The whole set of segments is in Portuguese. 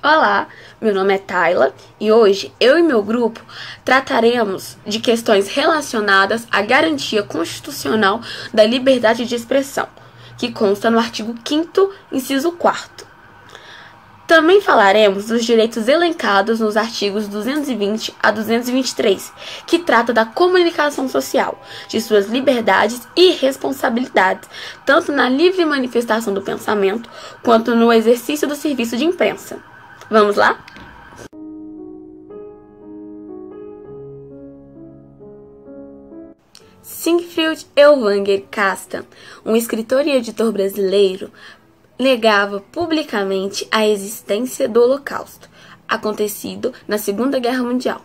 Olá, meu nome é Tayla e hoje eu e meu grupo trataremos de questões relacionadas à garantia constitucional da liberdade de expressão, que consta no artigo 5º, inciso 4º. Também falaremos dos direitos elencados nos artigos 220 a 223, que trata da comunicação social, de suas liberdades e responsabilidades, tanto na livre manifestação do pensamento quanto no exercício do serviço de imprensa. Vamos lá? Siegfried Ellwanger Castan, um escritor e editor brasileiro, negava publicamente a existência do Holocausto, acontecido na Segunda Guerra Mundial.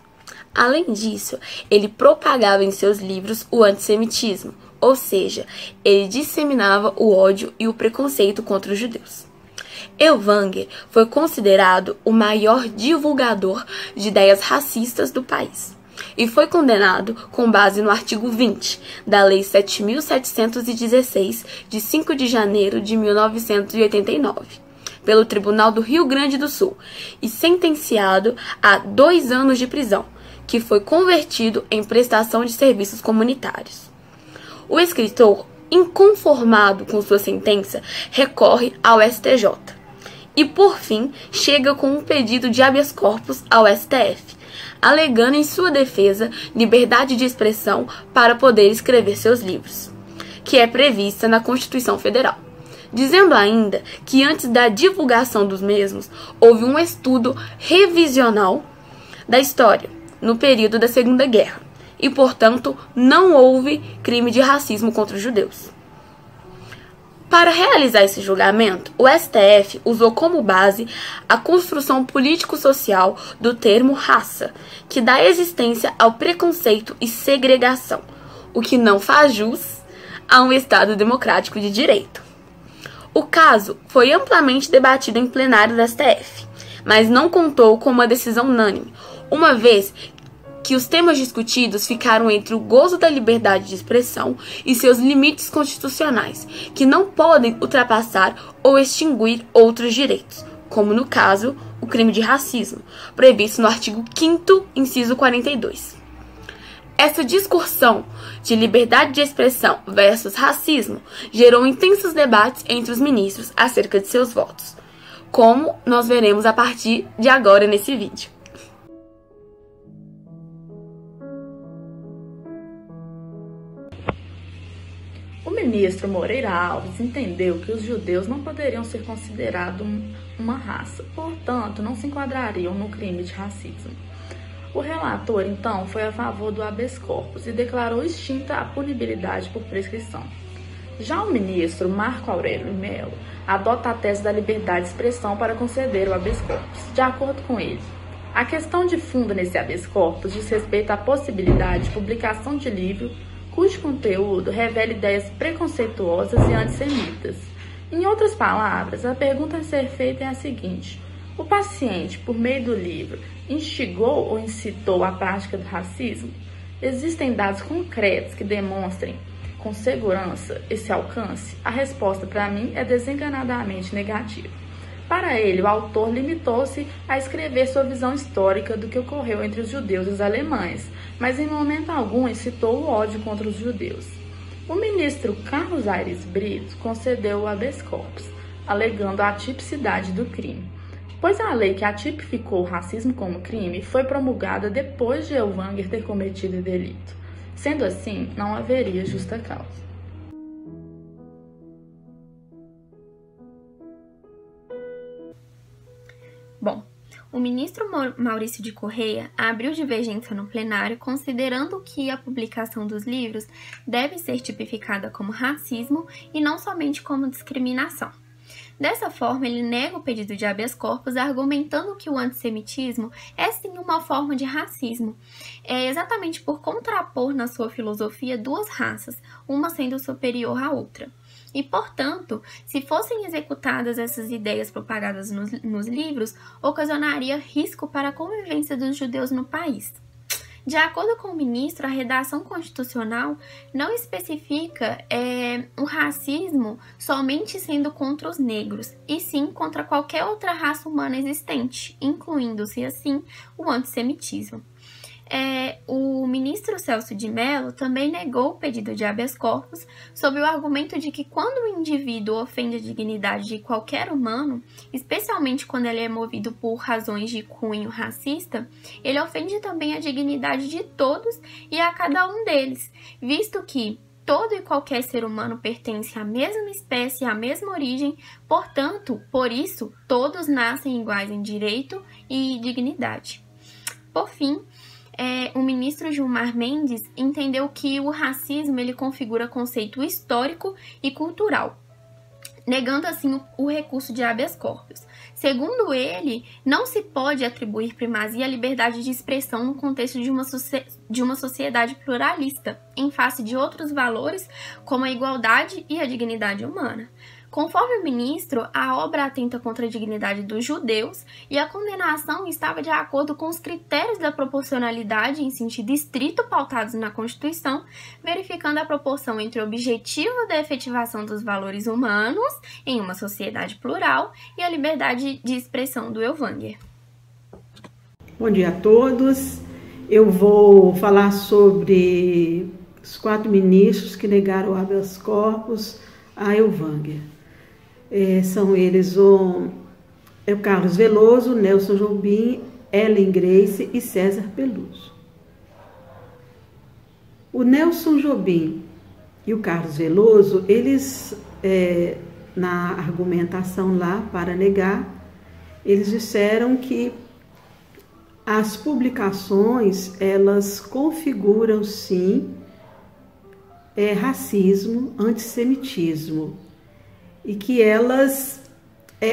Além disso, ele propagava em seus livros o antissemitismo, ou seja, ele disseminava o ódio e o preconceito contra os judeus. Ellwanger foi considerado o maior divulgador de ideias racistas do país e foi condenado com base no artigo 20 da Lei 7.716, de 5 de janeiro de 1989, pelo Tribunal do Rio Grande do Sul e sentenciado a 2 anos de prisão, que foi convertido em prestação de serviços comunitários. O escritor, inconformado com sua sentença, recorre ao STJ. E, por fim, chega com um pedido de habeas corpus ao STF, alegando em sua defesa liberdade de expressão para poder escrever seus livros, que é prevista na Constituição Federal, dizendo ainda que antes da divulgação dos mesmos, houve um estudo revisional da história no período da Segunda Guerra e, portanto, não houve crime de racismo contra os judeus. Para realizar esse julgamento, o STF usou como base a construção político-social do termo raça, que dá existência ao preconceito e segregação, o que não faz jus a um Estado democrático de direito. O caso foi amplamente debatido em plenário do STF, mas não contou com uma decisão unânime, uma vez que os temas discutidos ficaram entre o gozo da liberdade de expressão e seus limites constitucionais, que não podem ultrapassar ou extinguir outros direitos, como no caso, o crime de racismo, previsto no artigo 5º, inciso 42. Essa discussão de liberdade de expressão versus racismo gerou intensos debates entre os ministros acerca de seus votos, como nós veremos a partir de agora nesse vídeo. O ministro Moreira Alves entendeu que os judeus não poderiam ser considerados uma raça, portanto, não se enquadrariam no crime de racismo. O relator, então, foi a favor do habeas corpus e declarou extinta a punibilidade por prescrição. Já o ministro Marco Aurélio Mello adota a tese da liberdade de expressão para conceder o habeas corpus. De acordo com ele, a questão de fundo nesse habeas corpus diz respeito à possibilidade de publicação de livro cujo conteúdo revela ideias preconceituosas e antissemitas. Em outras palavras, a pergunta a ser feita é a seguinte: o paciente, por meio do livro, instigou ou incitou a prática do racismo? Existem dados concretos que demonstrem com segurança esse alcance? A resposta, para mim, é desenganadamente negativa. Para ele, o autor limitou-se a escrever sua visão histórica do que ocorreu entre os judeus e os alemães, mas em momento algum incitou o ódio contra os judeus. O ministro Carlos Aires Brito concedeu o habeas corpus, alegando a tipicidade do crime, pois a lei que atipificou o racismo como crime foi promulgada depois de Ellwanger ter cometido o delito. Sendo assim, não haveria justa causa. Bom, o ministro Maurício de Correia abriu divergência no plenário considerando que a publicação dos livros deve ser tipificada como racismo e não somente como discriminação. Dessa forma, ele nega o pedido de habeas corpus, argumentando que o antissemitismo é sim uma forma de racismo, exatamente por contrapor na sua filosofia duas raças, uma sendo superior à outra. E, portanto, se fossem executadas essas ideias propagadas nos livros, ocasionaria risco para a convivência dos judeus no país. De acordo com o ministro, a redação constitucional não especifica o racismo somente sendo contra os negros, e sim contra qualquer outra raça humana existente, incluindo-se assim o antissemitismo. O ministro Celso de Mello também negou o pedido de habeas corpus sob o argumento de que quando o indivíduo ofende a dignidade de qualquer humano, especialmente quando ele é movido por razões de cunho racista, ele ofende também a dignidade de todos e a cada um deles, visto que todo e qualquer ser humano pertence à mesma espécie, à mesma origem, portanto, por isso, todos nascem iguais em direito e dignidade. Por fim, o ministro Gilmar Mendes entendeu que o racismo ele configura conceito histórico e cultural, negando assim o recurso de habeas corpus. Segundo ele, não se pode atribuir primazia à liberdade de expressão no contexto de uma sociedade pluralista, em face de outros valores como a igualdade e a dignidade humana. Conforme o ministro, a obra atenta contra a dignidade dos judeus e a condenação estava de acordo com os critérios da proporcionalidade em sentido estrito pautados na Constituição, verificando a proporção entre o objetivo da efetivação dos valores humanos em uma sociedade plural e a liberdade de expressão do Elvanger. Bom dia a todos. Eu vou falar sobre os 4 ministros que negaram o habeas corpus a Elvanger. São eles o Carlos Veloso, Nelson Jobim, Ellen Grace e César Peluso. O Nelson Jobim e o Carlos Veloso, eles, na argumentação lá para negar, eles disseram que as publicações, elas configuram sim racismo, antissemitismo, e que elas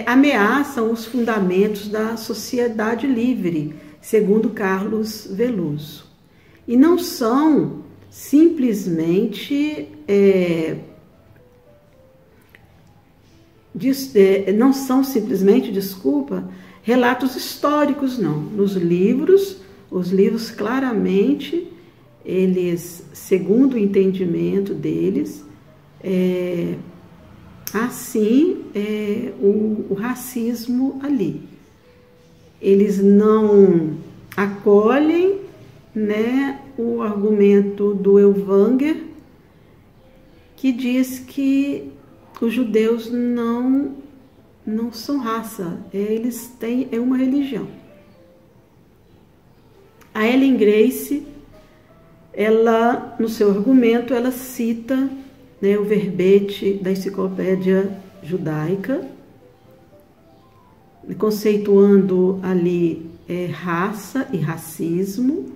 ameaçam os fundamentos da sociedade livre, segundo Carlos Veloso. E não são simplesmente relatos históricos, não. Nos livros, os livros claramente, eles, segundo o entendimento deles, o racismo ali. Eles não acolhem, né, o argumento do Elvanger, que diz que os judeus não são raça, eles têm uma religião. A Ellen Grace, ela, no seu argumento, ela cita, né, o verbete da Enciclopédia Judaica, conceituando ali raça e racismo.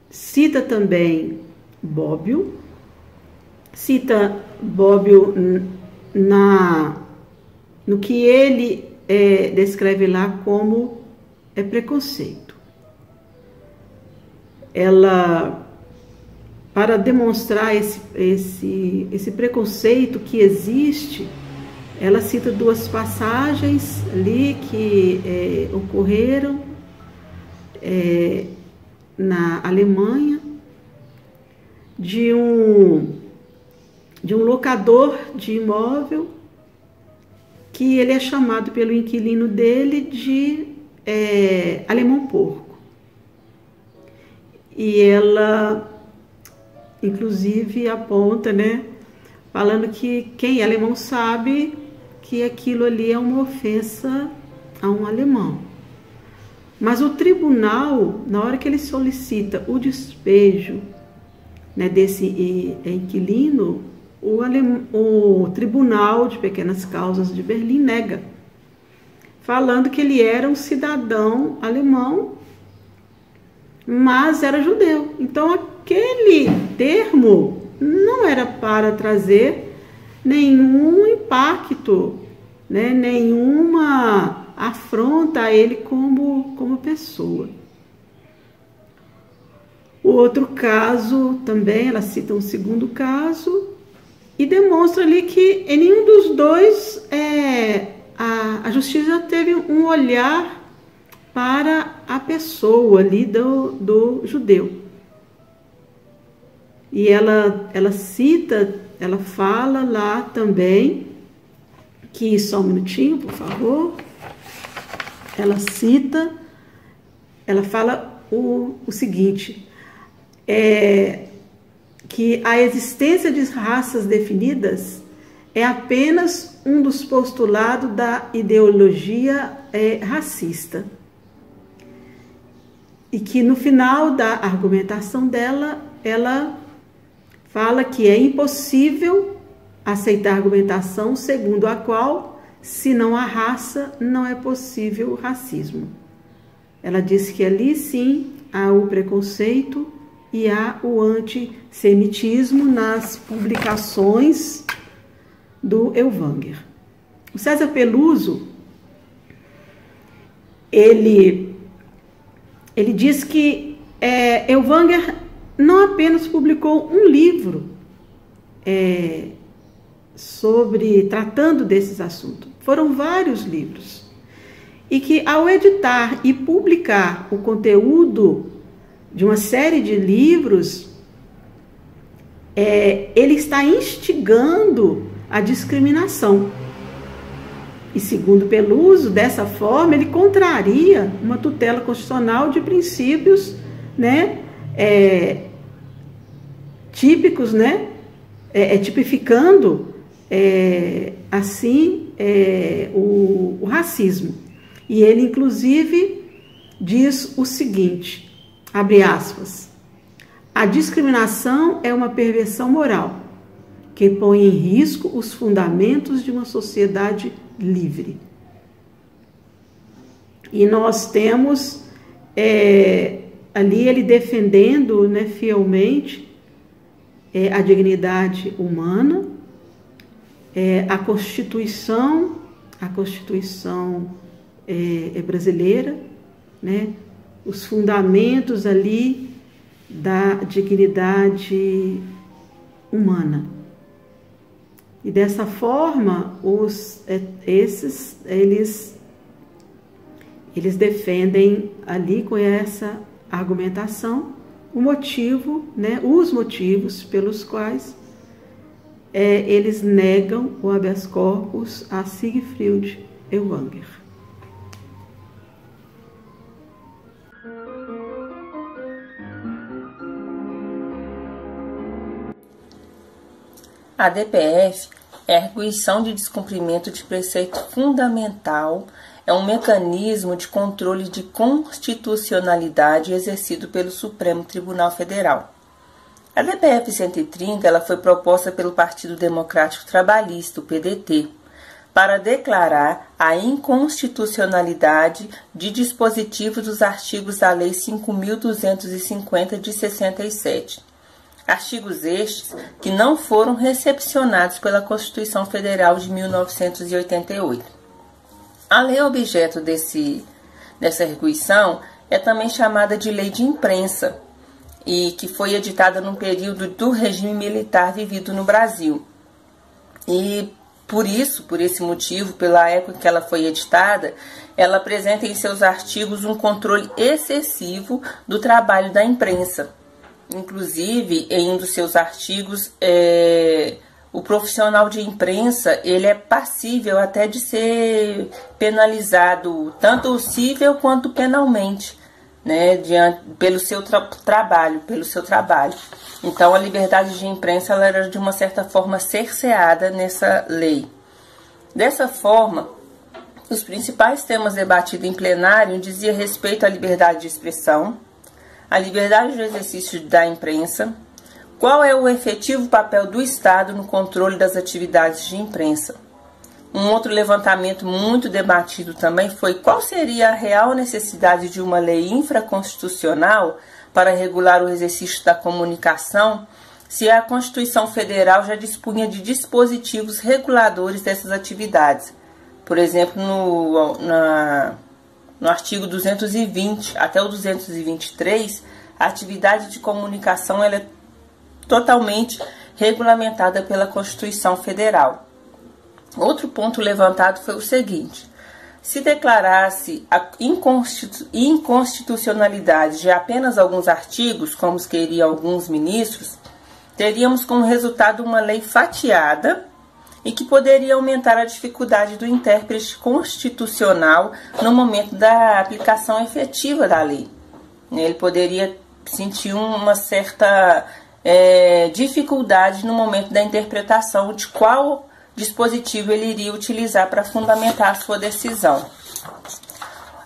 Cita também Bobbio, no que ele descreve lá como preconceito. Ela, para demonstrar esse preconceito que existe, ela cita 2 passagens ali que ocorreram na Alemanha, de um locador de imóvel, que ele é chamado pelo inquilino dele de alemão porco. E ela, inclusive, aponta, né, falando que quem é alemão sabe que aquilo ali é uma ofensa a um alemão. Mas o tribunal, na hora que ele solicita o despejo, né, desse inquilino, o Tribunal de Pequenas Causas de Berlim nega, falando que ele era um cidadão alemão, mas era judeu. Então, aquele termo não era para trazer nenhum impacto, né, nenhuma afronta a ele como pessoa. O outro caso também, ela cita um segundo caso e demonstra ali que em nenhum dos dois a justiça teve um olhar para a pessoa ali do judeu. E ela cita, ela fala lá também, que só um minutinho, por favor. Ela cita, ela fala o seguinte, que a existência de raças definidas é apenas um dos postulados da ideologia racista. E que no final da argumentação dela, ela fala que é impossível aceitar a argumentação segundo a qual, se não há raça, não é possível o racismo. Ela diz que ali sim há o preconceito e há o antissemitismo nas publicações do Ellwanger. O César Peluso, ele diz que Ellwanger não apenas publicou um livro tratando desses assuntos, foram vários livros, e que ao editar e publicar o conteúdo de uma série de livros, ele está instigando a discriminação. E segundo Peluso, dessa forma, ele contraria uma tutela constitucional de princípios, né, típicos, né, tipificando assim o racismo. E ele, inclusive, diz o seguinte, abre aspas, a discriminação é uma perversão moral que põe em risco os fundamentos de uma sociedade livre. E nós temos ali ele defendendo, né, fielmente a dignidade humana, a Constituição brasileira, né, os fundamentos ali da dignidade humana. E dessa forma, eles defendem ali com essa argumentação o motivo, né, os motivos pelos quais eles negam o habeas corpus a Siegfried Ellwanger. A DPF é a arguição de descumprimento de preceito fundamental, é um mecanismo de controle de constitucionalidade exercido pelo Supremo Tribunal Federal. A DPF 130 ela foi proposta pelo Partido Democrático Trabalhista, o PDT, para declarar a inconstitucionalidade de dispositivos dos artigos da Lei 5.250 de 67. Artigos estes que não foram recepcionados pela Constituição Federal de 1988. A lei objeto dessa arguição é também chamada de Lei de Imprensa e que foi editada no período do regime militar vivido no Brasil. E por esse motivo, pela época que ela foi editada, ela apresenta em seus artigos um controle excessivo do trabalho da imprensa. Inclusive, em um dos seus artigos, o profissional de imprensa ele é passível até de ser penalizado, tanto civil quanto penalmente, né, pelo seu trabalho. Então, a liberdade de imprensa ela era de uma certa forma cerceada nessa lei. Dessa forma, os principais temas debatidos em plenário diziam respeito à liberdade de expressão, a liberdade do exercício da imprensa, qual é o efetivo papel do Estado no controle das atividades de imprensa. Um outro levantamento muito debatido também foi qual seria a real necessidade de uma lei infraconstitucional para regular o exercício da comunicação, se a Constituição Federal já dispunha de dispositivos reguladores dessas atividades. Por exemplo, no artigo 220 até o 223, a atividade de comunicação ela é totalmente regulamentada pela Constituição Federal. Outro ponto levantado foi o seguinte: se declarasse a inconstitucionalidade de apenas alguns artigos, como queriam alguns ministros, teríamos como resultado uma lei fatiada e que poderia aumentar a dificuldade do intérprete constitucional no momento da aplicação efetiva da lei. Ele poderia sentir uma certa dificuldade no momento da interpretação de qual dispositivo ele iria utilizar para fundamentar a sua decisão.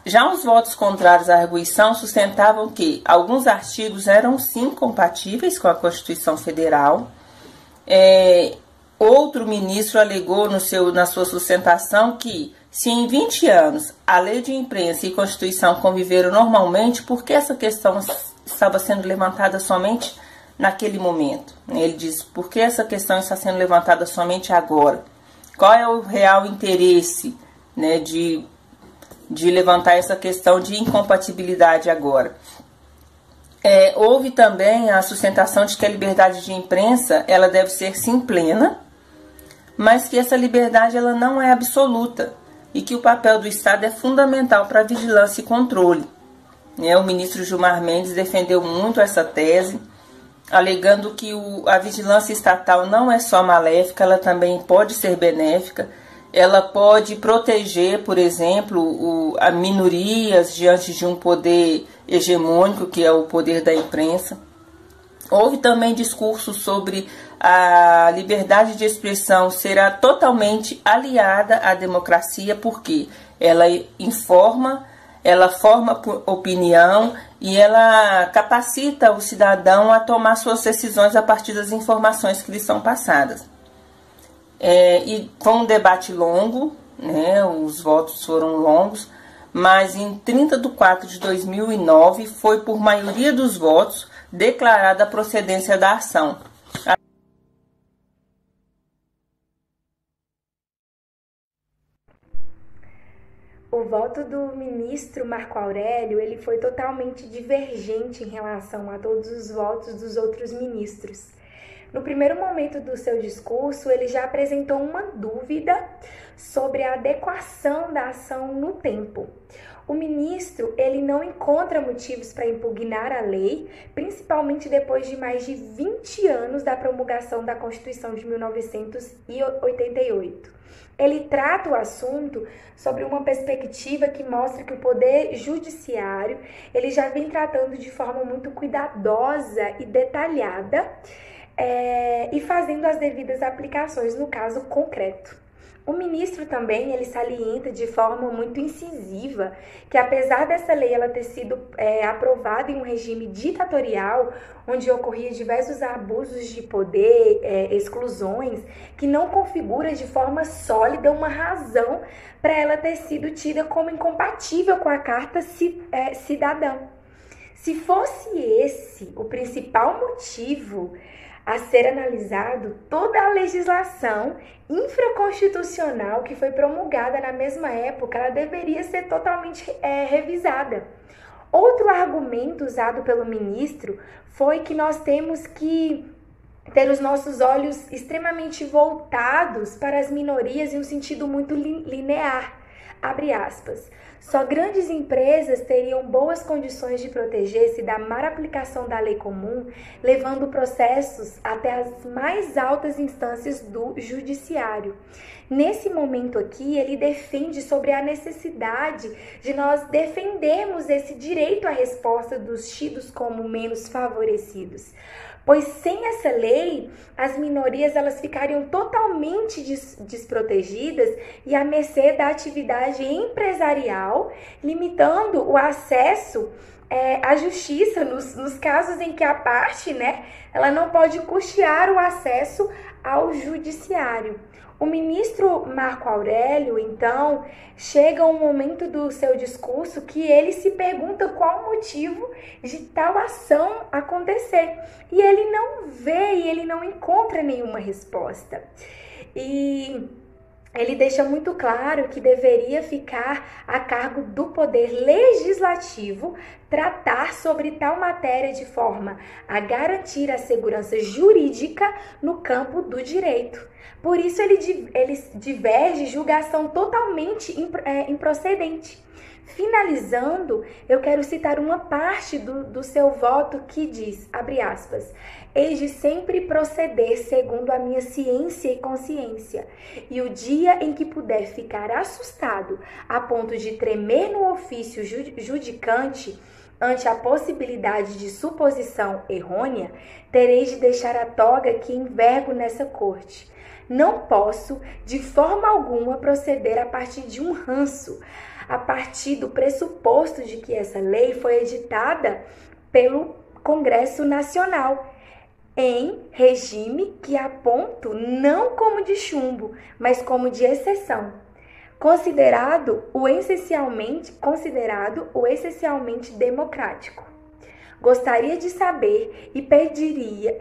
Já os votos contrários à arguição sustentavam que alguns artigos eram sim compatíveis com a Constituição Federal. Outro ministro alegou na sua sustentação que, se em 20 anos a lei de imprensa e Constituição conviveram normalmente, por que essa questão estava sendo levantada somente naquele momento? Ele diz, por que essa questão está sendo levantada somente agora? Qual é o real interesse, né, de levantar essa questão de incompatibilidade agora? Houve também a sustentação de que a liberdade de imprensa ela deve ser sim plena, mas que essa liberdade ela não é absoluta e que o papel do Estado é fundamental para a vigilância e controle. O ministro Gilmar Mendes defendeu muito essa tese, alegando que a vigilância estatal não é só maléfica, ela também pode ser benéfica. Ela pode proteger, por exemplo, a minorias diante de um poder hegemônico, que é o poder da imprensa. Houve também discursos sobre a liberdade de expressão será totalmente aliada à democracia, porque ela informa, ela forma opinião e ela capacita o cidadão a tomar suas decisões a partir das informações que lhe são passadas. E foi um debate longo, né? Os votos foram longos, mas em 30 de 4 de 2009 foi por maioria dos votos declarada a procedência da ação. O voto do ministro Marco Aurélio ele foi totalmente divergente em relação a todos os votos dos outros ministros. No primeiro momento do seu discurso, ele já apresentou uma dúvida sobre a adequação da ação no tempo. O ministro ele não encontra motivos para impugnar a lei, principalmente depois de mais de 20 anos da promulgação da Constituição de 1988. Ele trata o assunto sobre uma perspectiva que mostra que o poder judiciário ele já vem tratando de forma muito cuidadosa e detalhada e fazendo as devidas aplicações no caso concreto. O ministro também ele salienta de forma muito incisiva que apesar dessa lei ela ter sido aprovada em um regime ditatorial, onde ocorria diversos abusos de poder, exclusões, que não configura de forma sólida uma razão para ela ter sido tida como incompatível com a Carta Cidadã. Se fosse esse o principal motivo a ser analisado, toda a legislação infraconstitucional que foi promulgada na mesma época, ela deveria ser totalmente revisada. Outro argumento usado pelo ministro foi que nós temos que ter os nossos olhos extremamente voltados para as minorias em um sentido muito linear. Abre aspas. Só grandes empresas teriam boas condições de proteger-se da má aplicação da lei comum, levando processos até as mais altas instâncias do judiciário. Nesse momento aqui, ele defende sobre a necessidade de nós defendermos esse direito à resposta dos tidos como menos favorecidos. Pois sem essa lei, as minorias elas ficariam totalmente desprotegidas e à mercê da atividade empresarial, limitando o acesso à justiça nos casos em que a parte, ela não pode custear o acesso ao judiciário. O ministro Marco Aurélio, então, chega um momento do seu discurso que ele se pergunta qual o motivo de tal ação acontecer. E ele não vê e ele não encontra nenhuma resposta. E ele deixa muito claro que deveria ficar a cargo do poder legislativo tratar sobre tal matéria de forma a garantir a segurança jurídica no campo do direito. Por isso ele diverge julgação totalmente improcedente. Finalizando, eu quero citar uma parte do seu voto que diz, abre aspas, hei de sempre proceder segundo a minha ciência e consciência, e o dia em que puder ficar assustado a ponto de tremer no ofício judicante ante a possibilidade de suposição errônea, terei de deixar a toga que envergo nessa corte. Não posso, de forma alguma, proceder a partir de um ranço, a partir do pressuposto de que essa lei foi editada pelo Congresso Nacional, em regime que aponto não como de chumbo, mas como de exceção, considerado o essencialmente democrático. Gostaria de saber e pediria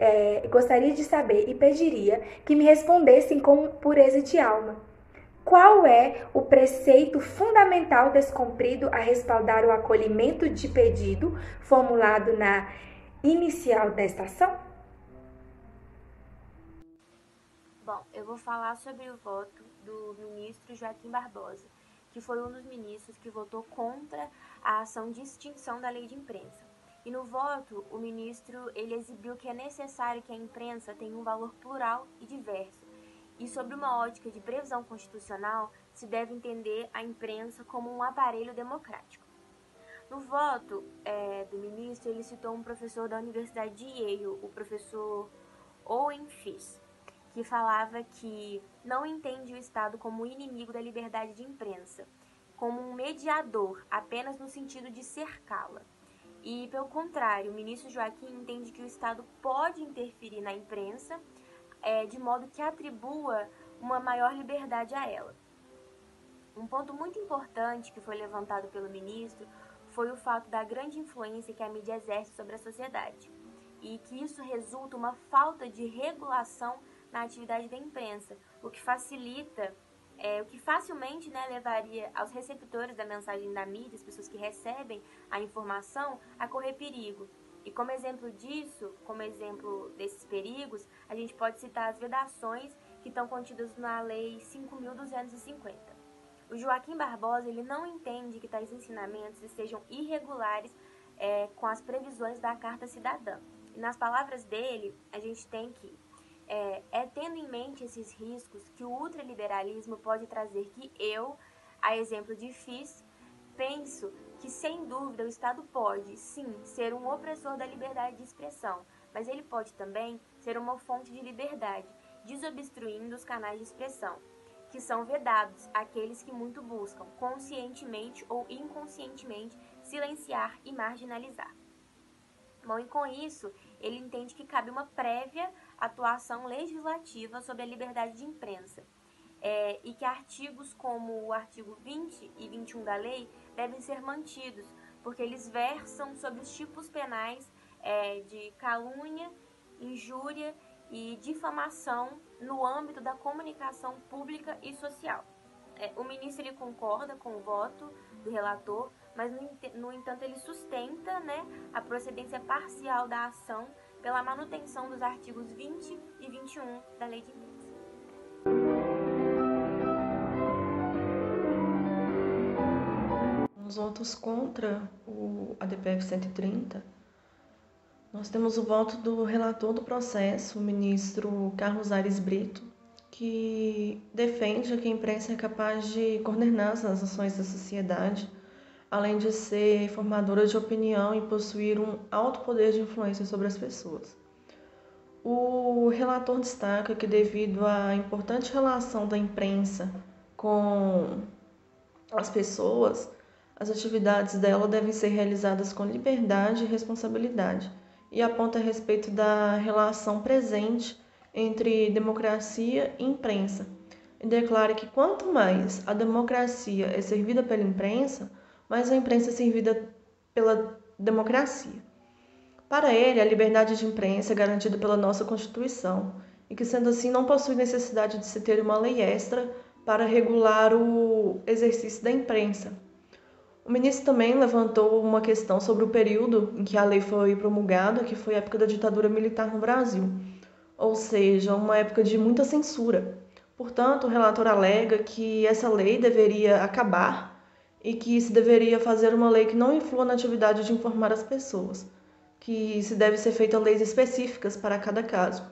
que me respondessem com pureza de alma. Qual é o preceito fundamental descumprido a respaldar o acolhimento de pedido formulado na inicial desta ação? Bom, eu vou falar sobre o voto do ministro Joaquim Barbosa, que foi um dos ministros que votou contra a ação de extinção da lei de imprensa. E no voto, o ministro ele exibiu que é necessário que a imprensa tenha um valor plural e diverso. E sobre uma ótica de previsão constitucional, se deve entender a imprensa como um aparelho democrático. No voto do ministro, ele citou um professor da Universidade de Yale, o professor Owen Fish, que falava que não entende o Estado como inimigo da liberdade de imprensa, como um mediador, apenas no sentido de cercá-la. E, pelo contrário, o ministro Joaquim entende que o Estado pode interferir na imprensa de modo que atribua uma maior liberdade a ela. Um ponto muito importante que foi levantado pelo ministro foi o fato da grande influência que a mídia exerce sobre a sociedade e que isso resulta uma falta de regulação na atividade da imprensa, o que facilmente levaria aos receptores da mensagem da mídia, as pessoas que recebem a informação, a correr perigo. E como exemplo disso, como exemplo desses perigos, a gente pode citar as vedações que estão contidas na Lei 5.250. O Joaquim Barbosa ele não entende que tais ensinamentos estejam irregulares com as previsões da Carta Cidadã. E nas palavras dele, a gente tem que tendo em mente esses riscos que o ultraliberalismo pode trazer, que eu, a exemplo de Fish, penso que, sem dúvida, o Estado pode, sim, ser um opressor da liberdade de expressão, mas ele pode também ser uma fonte de liberdade, desobstruindo os canais de expressão, que são vedados àqueles que muito buscam, conscientemente ou inconscientemente, silenciar e marginalizar. Bom, e com isso, ele entende que cabe uma prévia atuação legislativa sobre a liberdade de imprensa, e que artigos como o artigo 20 e 21 da lei devem ser mantidos, porque eles versam sobre os tipos penais de calúnia, injúria e difamação no âmbito da comunicação pública e social. O ministro ele concorda com o voto do relator, mas, no entanto, ele sustenta a procedência parcial da ação pela manutenção dos artigos 20 e 21 da lei de imprensa. Os votos contra a DPF 130, nós temos o voto do relator do processo, o ministro Carlos Aires Brito, que defende que a imprensa é capaz de coordenar as ações da sociedade, além de ser formadora de opinião e possuir um alto poder de influência sobre as pessoas. O relator destaca que, devido à importante relação da imprensa com as pessoas, as atividades dela devem ser realizadas com liberdade e responsabilidade, e aponta a respeito da relação presente entre democracia e imprensa, e declara que quanto mais a democracia é servida pela imprensa, mais a imprensa é servida pela democracia. Para ele, a liberdade de imprensa é garantida pela nossa Constituição, e que, sendo assim, não possui necessidade de se ter uma lei extra para regular o exercício da imprensa. O ministro também levantou uma questão sobre o período em que a lei foi promulgada, que foi a época da ditadura militar no Brasil, ou seja, uma época de muita censura. Portanto, o relator alega que essa lei deveria acabar e que se deveria fazer uma lei que não influa na atividade de informar as pessoas, que se deve ser feita leis específicas para cada caso,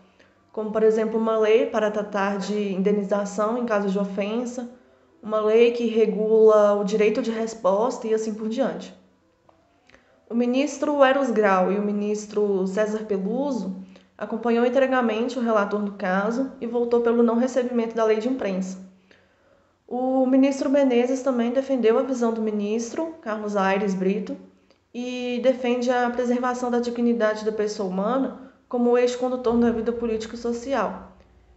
como, por exemplo, uma lei para tratar de indenização em caso de ofensa, uma lei que regula o direito de resposta e assim por diante. O ministro Eros Grau e o ministro César Peluso acompanhou integralmente o relator do caso e votou pelo não recebimento da lei de imprensa. O ministro Menezes também defendeu a visão do ministro Carlos Aires Brito e defende a preservação da dignidade da pessoa humana como eixo condutor da vida política e social.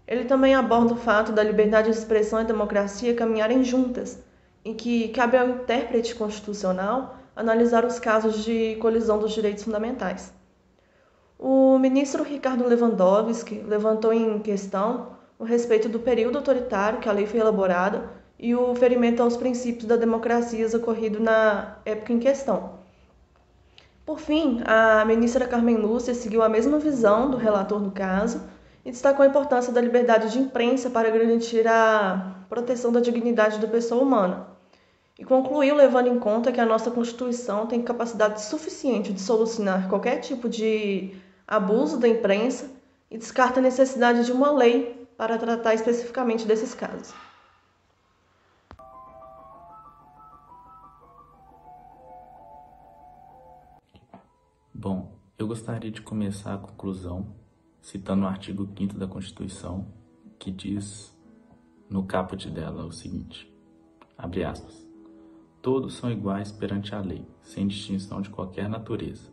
Ele também aborda o fato da liberdade de expressão e democracia caminharem juntas, em que cabe ao intérprete constitucional analisar os casos de colisão dos direitos fundamentais. O ministro Ricardo Lewandowski levantou em questão o respeito do período autoritário que a lei foi elaborada e o ferimento aos princípios da democracia ocorrido na época em questão. Por fim, a ministra Carmen Lúcia seguiu a mesma visão do relator do caso e destacou a importância da liberdade de imprensa para garantir a proteção da dignidade da pessoa humana. E concluiu levando em conta que a nossa Constituição tem capacidade suficiente de solucionar qualquer tipo de abuso da imprensa e descarta a necessidade de uma lei para tratar especificamente desses casos. Bom, eu gostaria de começar a conclusão citando o artigo 5º da Constituição, que diz no caput dela o seguinte, abre aspas, todos são iguais perante a lei, sem distinção de qualquer natureza,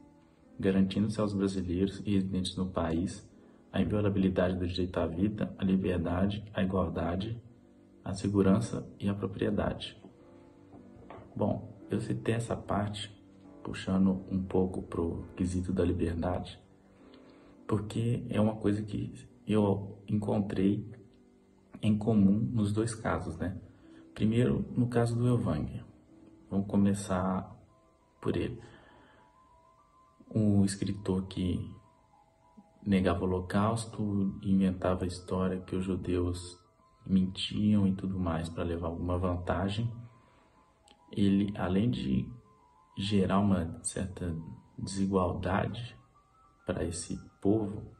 garantindo-se aos brasileiros e residentes no país a inviolabilidade do direito à vida, à liberdade, à igualdade, à segurança e à propriedade. Bom, eu citei essa parte puxando um pouco para o quesito da liberdade, porque é uma coisa que eu encontrei em comum nos dois casos, né? Primeiro, no caso do Elvanger. Vamos começar por ele. Um escritor que negava o Holocausto, inventava a história que os judeus mentiam e tudo mais para levar alguma vantagem. Ele, além de gerar uma certa desigualdade para esse povo,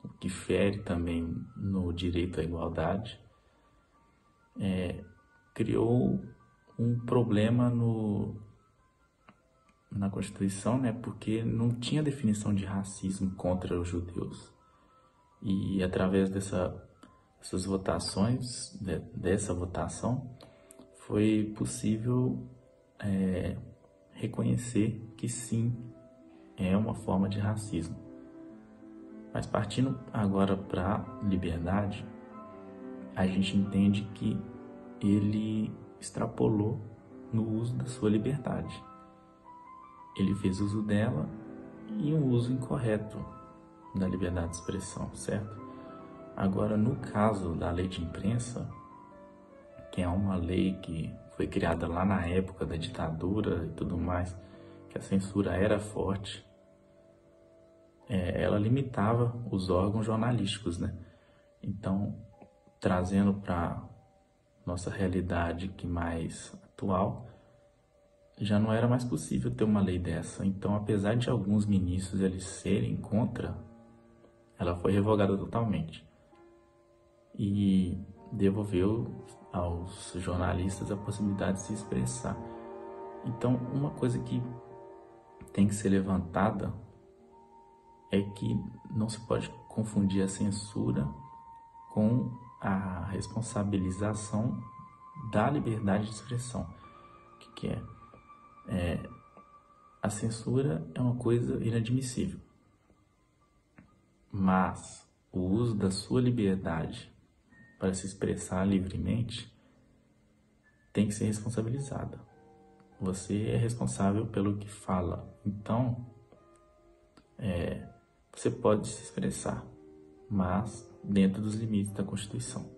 o que fere também no direito à igualdade, criou um problema na Constituição, né, porque não tinha definição de racismo contra os judeus. E através dessas votações, dessa votação, foi possível reconhecer que sim, é uma forma de racismo. Mas partindo agora para a liberdade, a gente entende que ele extrapolou no uso da sua liberdade. Ele fez uso dela e um uso incorreto da liberdade de expressão, certo? Agora, no caso da lei de imprensa, que é uma lei que foi criada lá na época da ditadura e tudo mais, que a censura era forte, ela limitava os órgãos jornalísticos, né? Então, trazendo para nossa realidade que mais atual, já não era mais possível ter uma lei dessa. Então, apesar de alguns ministros eles serem contra, ela foi revogada totalmente e devolveu aos jornalistas a possibilidade de se expressar. Então, uma coisa que tem que ser levantada é que não se pode confundir a censura com a responsabilização da liberdade de expressão. O que é? A censura é uma coisa inadmissível, mas o uso da sua liberdade para se expressar livremente tem que ser responsabilizada. Você é responsável pelo que fala, então você pode se expressar, mas dentro dos limites da Constituição.